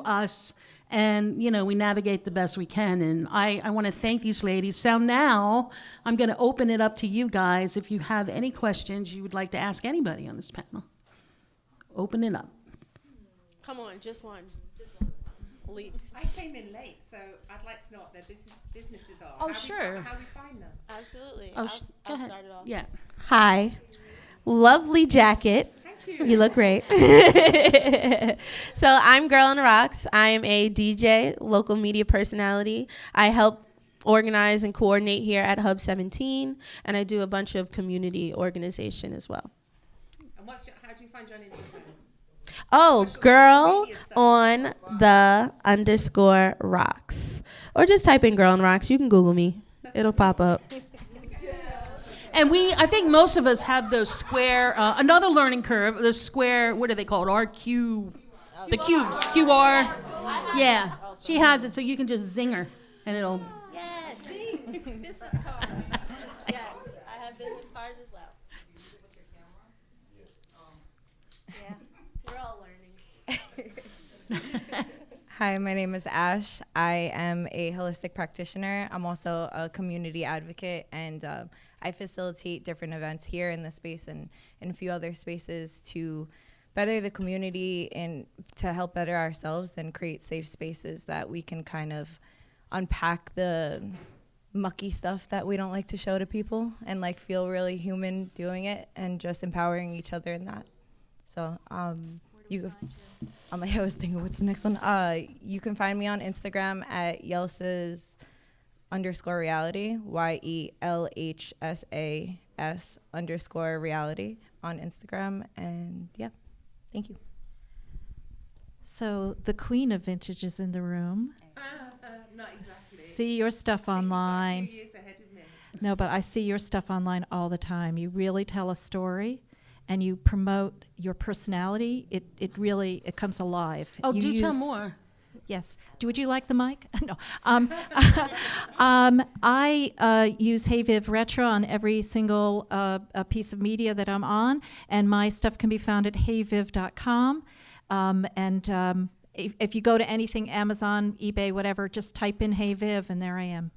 us, and, you know, we navigate the best we can. And I want to thank these ladies. So now I'm going to open it up to you guys. If you have any questions you would like to ask anybody on this panel. Open it up. Come on, just one. Least. I came in late, so I'd like to know what their businesses are. Oh, sure. How we find them. Absolutely. Oh, I'll go ahead. start it off. Yeah. Hi. Lovely jacket. Thank you. You look great. So I'm Girl on the Rocks. I am a DJ, local media personality. I help organize and coordinate here at Hub 17, and I do a bunch of community organization as well. And how do you find you on Instagram? Oh, Girl on the _rocks. Or just type in Girl on the Rocks. You can Google me. It'll pop up. And I think most of us have those square, another learning curve, those square, what are they called? RQ, the cubes, QR. Yeah, she has it, so you can just zing her, and it'll. Yes. Business cards. Yes, I have business cards as well. Yeah, we're all learning. Hi, my name is Ash. I am a holistic practitioner. I'm also a community advocate, and I facilitate different events here in this space and in a few other spaces to better the community and to help better ourselves and create safe spaces that we can kind of unpack the mucky stuff that we don't like to show to people and like feel really human doing it and just empowering each other in that. So I was thinking, what's the next one? You can find me on Instagram at Yelsa's _reality, YELHSAS _ on Instagram. And yeah, thank you. So the queen of vintage is in the room. Not exactly. See your stuff online. A few years ahead of me. No, but I see your stuff online all the time. You really tell a story, and you promote your personality. It really comes alive. Oh, You do tell use- more. Yes. Would you like the mic? No. I use Hey Viv Retro on every single piece of media that I'm on, and my stuff can be found at heyviv.com. If you go to anything, Amazon, eBay, whatever, just type in Hey Viv, and there I am.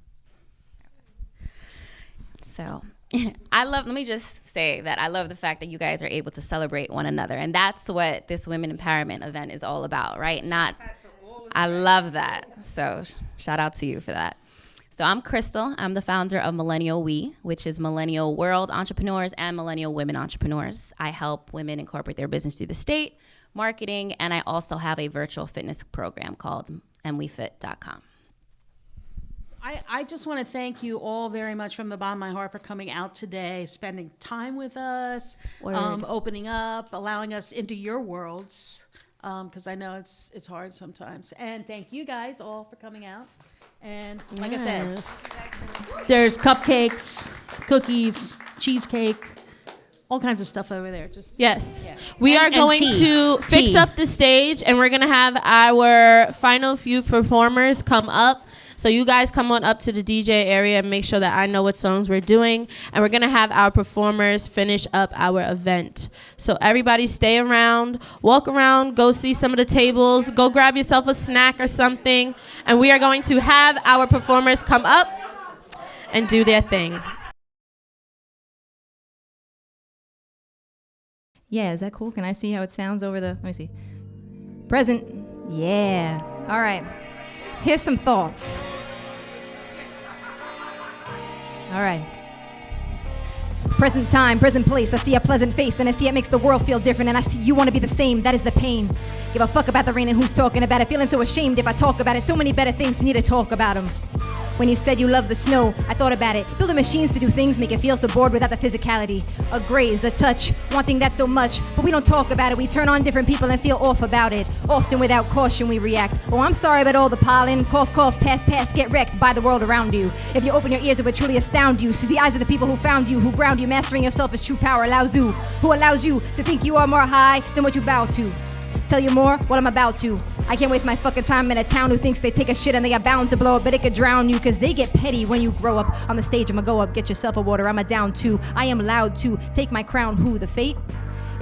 So let me just say that I love the fact that you guys are able to celebrate one another. And that's what this Women Empowerment event is all about, right? I love that. So shout out to you for that. So I'm Crystal. I'm the founder of Millennial We, which is Millennial World Entrepreneurs and Millennial Women Entrepreneurs. I help women incorporate their business through the state, marketing, and I also have a virtual fitness program called mwefit.com. I just want to thank you all very much from the bottom of my heart for coming out today, spending time with us, opening up, allowing us into your worlds, because I know it's hard sometimes. And thank you guys all for coming out. And like I said, there's cupcakes, cookies, cheesecake, all kinds of stuff over there. Just Yes. Yeah. We are And going tea. to fix Tea. up the stage, and we're going to have our final few performers come up. So you guys come on up to the DJ area and make sure that I know what songs we're doing. And we're going to have our performers finish up our event. So everybody stay around, walk around, go see some of the tables, go grab yourself a snack or something. And we are going to have our performers come up and do their thing. Yeah, is that cool? Can I see how it sounds over the, let me see. Present. Yeah. All right. Here's some thoughts. All right. Present time, present place. I see a pleasant face, and I see it makes the world feel different. And I see you want to be the same. That is the pain. Give a fuck about the rain and who's talking about it. Feeling so ashamed if I talk about it. So many better things we need to talk about them. When you said you love the snow, I thought about it. Building machines to do things make it feel so bored without the physicality. A graze, a touch, wanting that so much. But we don't talk about it. We turn on different people and feel off about it. Often without caution we react. Oh, I'm sorry about all the pollen. Cough, cough, pass, pass, get wrecked by the world around you. If you open your ears, it would truly astound you. See the eyes of the people who found you, who ground you. Mastering yourself is true power. Who allows you to think you are more high than what you bow to. Tell you more? What I'm about to. I can't waste my fucking time in a town who thinks they take a shit and they are bound to blow up, but it could drown you, cause they get petty when you grow up. On the stage, I'ma go up, get yourself a water, I'm a down too. I am loud to take my crown, who, the fate?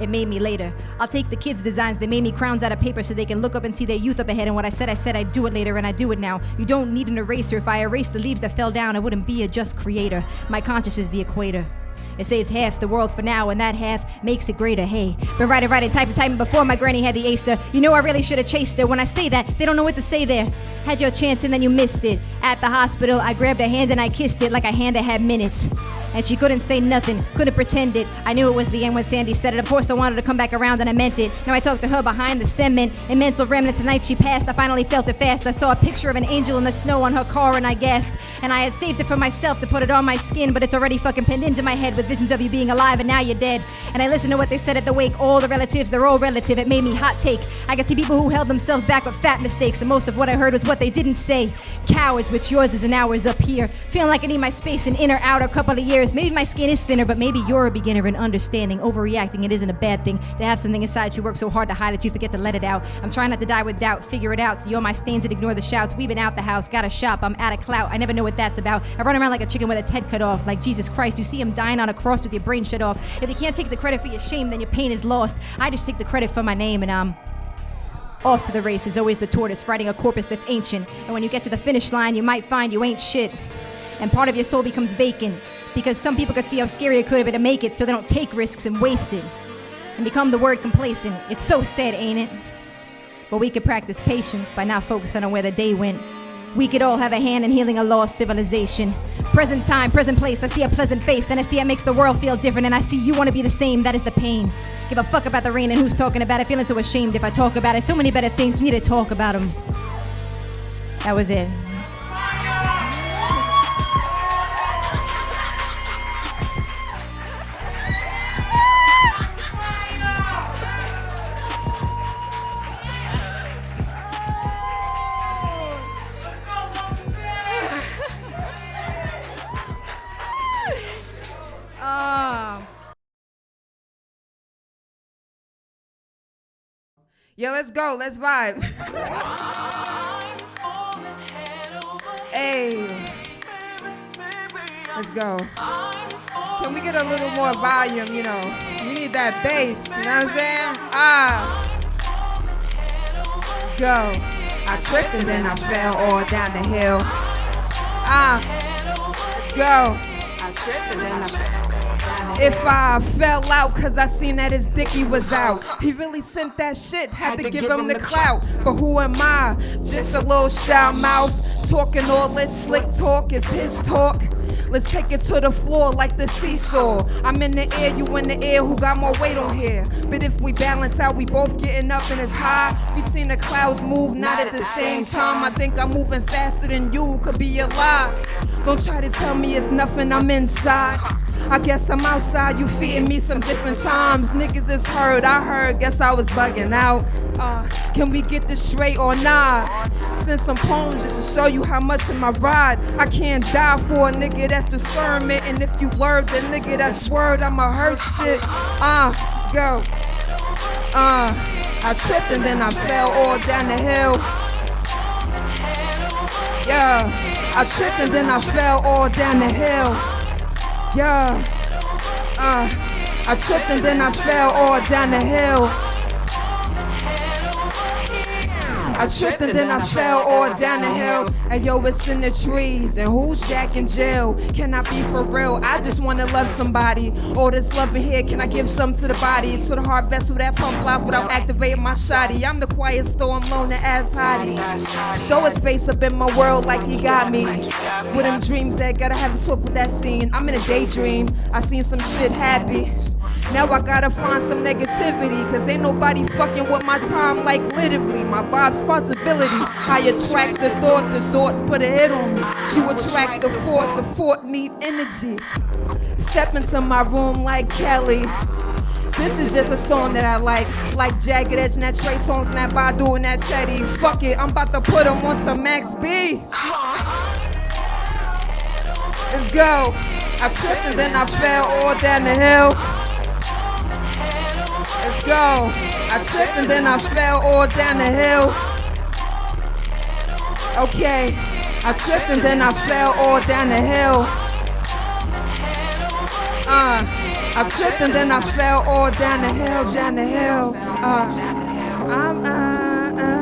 It made me later. I'll take the kids' designs, they made me crowns out of paper so they can look up and see their youth up ahead. And what I said, I'd do it later, and I do it now. You don't need an eraser. If I erased the leaves that fell down, I wouldn't be a just creator. My conscience is the equator. It saves half the world for now, and that half makes it greater. Hey, been writing, typing before my granny had the acer. You know I really should have chased her. When I say that, they don't know what to say there. Had your chance and then you missed it. At the hospital, I grabbed her hand and I kissed it like a hand that had minutes. And she couldn't say nothing, couldn't pretend it. I knew it was the end when Sandy said it. Of course I wanted to come back around and I meant it. Now I talked to her behind the cement. In mental remnant tonight she passed. I finally felt it fast. I saw a picture of an angel in the snow on her car and I gasped. And I had saved it for myself to put it on my skin, but it's already fucking pinned into my head with visions of you being alive and now you're dead. And I listened to what they said at the wake. All the relatives, they're all relative. It made me hot take. I could see people who held themselves back with fat mistakes, and most of what I heard was what they didn't say. Cowards, which yours is and ours up here. Feeling like I need my space in inner outer couple of years. Maybe my skin is thinner, but maybe you're a beginner in understanding. Overreacting, it isn't a bad thing. To have something inside you work so hard to hide that you forget to let it out. I'm trying not to die with doubt, figure it out. See all my stains and ignore the shouts. We've been out the house, got a shop, I'm out of clout. I never know what that's about. I run around like a chicken with its head cut off. Like Jesus Christ, you see him dying on a cross with your brain shut off. If you can't take the credit for your shame, then your pain is lost. I just take the credit for my name and I'm off to the races. Always the tortoise, riding a corpus that's ancient. And when you get to the finish line, you might find you ain't shit. And part of your soul becomes vacant, because some people could see how scary it could have been to make it, so they don't take risks and waste it. And become the word complacent. It's so sad, ain't it? But we could practice patience by not focusing on where the day went. We could all have a hand in healing a lost civilization. Present time, present place, I see a pleasant face, and I see it makes the world feel different, and I see you want to be the same, that is the pain. Give a fuck about the rain and who's talking about it, feeling so ashamed if I talk about it. So many better things, we need to talk about them. That was it. Yeah, let's go. Let's vibe. Hey. Let's go. Can we get a little more volume, you know? We need that bass, you know what I'm saying? Let's go. I tripped and then I fell all down the hill. Let's go. I tripped and then I fell. If I fell out cause I seen that his dicky was out, he really sent that shit, had to give him the clout. But who am I? Just a little shout mouth, talking all this slick talk, it's his talk. Let's take it to the floor like the seesaw. I'm in the air, you in the air, who got more weight on here? But if we balance out, we both getting up and it's high. We seen the clouds move, not at the same time. I think I'm moving faster than you, could be a lie. Don't try to tell me it's nothing, I'm inside. I guess I'm outside, you feeding me some different times. Niggas is heard, I heard, guess I was bugging out. Can we get this straight or not? Send some poems just to show you how much of my ride. I can't die for a nigga that's discernment. And if you lured the nigga that's word, I'ma hurt shit. Let's go. I tripped and then I fell all down the hill. Yeah, I tripped and then I fell all down the hill. Yeah, I tripped and then I fell all down the hill. I tripped and then I fell all down the hill. And yo, it's in the trees. And who's Jack in jail? Can I be for real? I just wanna love somebody. All this love in here, can I give some to the body? To the heart vessel that pump life without activating my shotty. I'm the quiet storm, loner ass hottie. Show his face up in my world like he got me. With them dreams that gotta have to talk with that scene. I'm in a daydream, I seen some shit happy. Now I gotta find some negativity, cause ain't nobody fucking with my time like literally. My vibe responsibility. I attract the thought put a hit on me. You attract the fort need energy. Step into my room like Kelly. This is just a song that I like Jagged Edge and that Trey Songz and that Badu and that Teddy. Fuck it, I'm about to put him on some Max B. Let's go. I tripped and then I fell all down the hill. Let's go. I tripped and then I fell all down the hill. Okay. I tripped and then I fell all down the hill. I tripped and then I fell all down the hill, down the hill.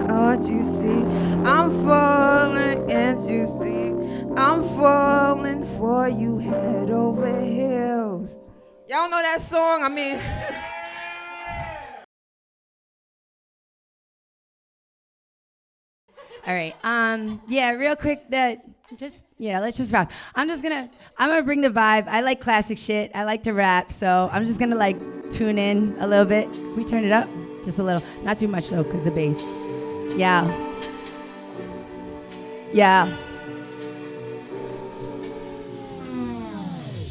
What you see? I'm falling, can't you see? I'm falling for you head over heels. Y'all know that song? I mean... All right. Yeah, real quick, let's just rap. I'm gonna bring the vibe. I like classic shit. I like to rap, so I'm just gonna like tune in a little bit. Can we turn it up? Just a little. Not too much though, because the bass. Yeah. Yeah.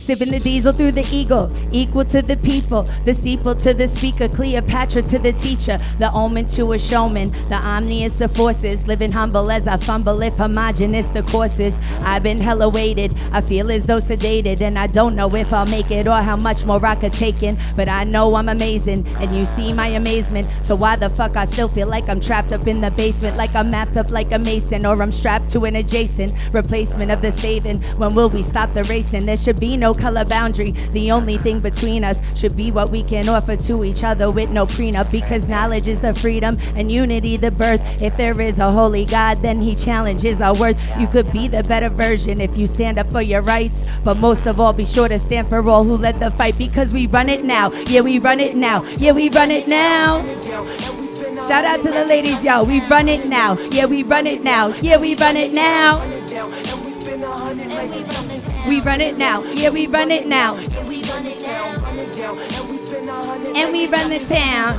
Sipping the diesel through the eagle, equal to the people, the steeple to the speaker, Cleopatra to the teacher, the omen to a showman, the omnious of forces, living humble as I fumble if homogenous the courses. I've been hella weighted, I feel as though sedated, and I don't know if I'll make it or how much more I could take in, but I know I'm amazing, and you see my amazement, so why the fuck I still feel like I'm trapped up in the basement, like I'm mapped up like a mason, or I'm strapped to an adjacent replacement of the saving. When will we stop the racing? There should be no color boundary. The only thing between us should be what we can offer to each other with no prenup, because knowledge is the freedom and unity the birth. If there is a holy God, then he challenges our worth. You could be the better version if you stand up for your rights, but most of all be sure to stand for all who led the fight, because we run it now. Yeah, we run it now. Yeah, we run it now. Shout out to the ladies, yo. We run it now. Yeah, we run it now. Yeah, we run it now. We run it now. Yeah, we run it now. And we run the town.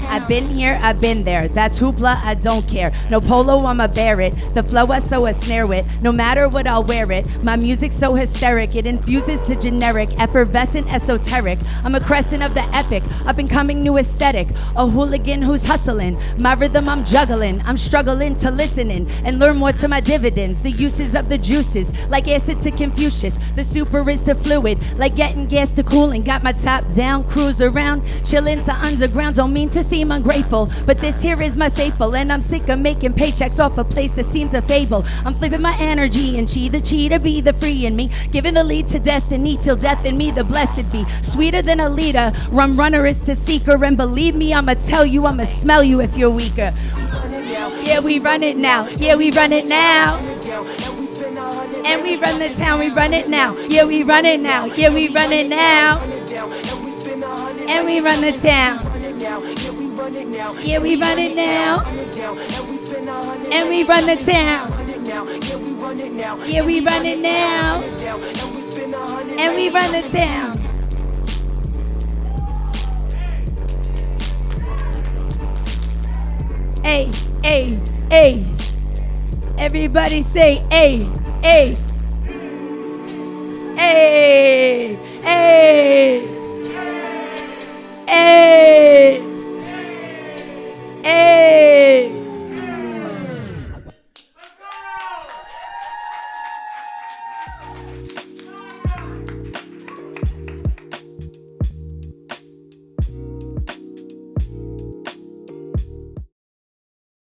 I've been here, I've been there. That's hoopla, I don't care. No polo, I'ma bear it. The flow I so a snare with. No matter what, I'll wear it. My music's so hysteric, it infuses to generic, effervescent, esoteric. I'm a crescent of the epic, up and coming new aesthetic. A hooligan who's hustling. My rhythm I'm juggling. I'm struggling to listening and learn more to my dividends. The uses of the juices, like acid to Confucius. The super is to fluid, like getting gas to cooling. Got my top down, cruise around, chillin' to underground. Don't mean to seem ungrateful, but this here is my staple, and I'm sick of making paychecks off a place that seems a fable. I'm flipping my energy and chi to be the free in me, giving the lead to destiny till death in me the blessed be. Sweeter than a leader, rum runner is to seeker, and believe me, I'ma tell you, I'ma smell you if you're weaker. Yeah, we run it now. Yeah, we run it now. And we run the town, we run it now. Yeah, we run it now. Yeah, we run it now. And we run the town. Yeah, we run it now. And we run the town. Yeah, we run it now. And we run the town. Hey, hey, hey. Everybody say, hey, hey. Hey, hey.